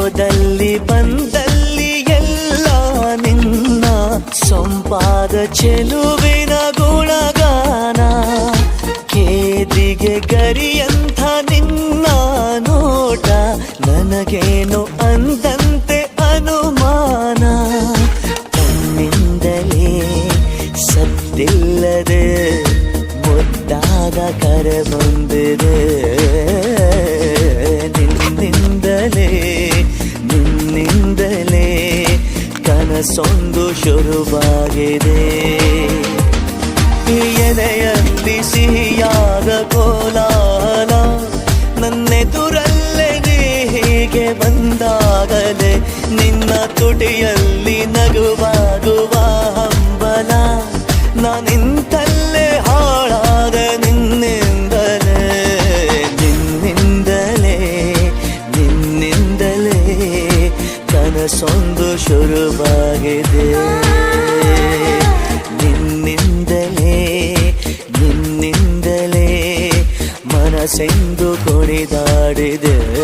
ಹೋದಲ್ಲಿ ಬಂದಲ್ಲಿ ಎಲ್ಲ ನಿನ್ನ ಸೊಂಪಾದ ಚೆಲುವಿನ ಗುಣಗಾನ. ಕೇದಿಗೆ ಗರಿಯಂಥ ನಿನ್ನ ನೋಟ ನನಗೇನು ಅಂದಂತೆ ಅನುಮಾನ. ತನ್ನಿಂದಲೇ ಸದ್ದಿಲ್ಲದೆ ಮುದ್ದಾದ ಕರೆ ಬಂದಿದೆ. ನಿನ್ನಿಂದಲೇ ಕನಸೊಂದು ಶುರುವಾಗಿದೆ. ಎದೆಯಲ್ಲಿ ಸಿಹಿಯಾದ ಕೋಲಾಹಲ ನನ್ನೆದುರಲ್ಲೇ ನೀ ಹೀಗೆ ಬಂದಾಗಲೇ ನಿನ್ನ ತುಟಿಯಲ್ಲಿ ನಗುವಾಗುವ ಹಂಬಲ. ನಾನಿಂತಲ್ಲೇ ಹಾಳಾದ ನಿನ್ನಿಂದಲೇ ಕನಸೊಂದು ಶುರುವಾಗಿದೆ. ನಿನ್ನಿಂದಲೇ ಮನಸ್ಸೆಂದು ಕುಣಿದಾಡಿದೆ.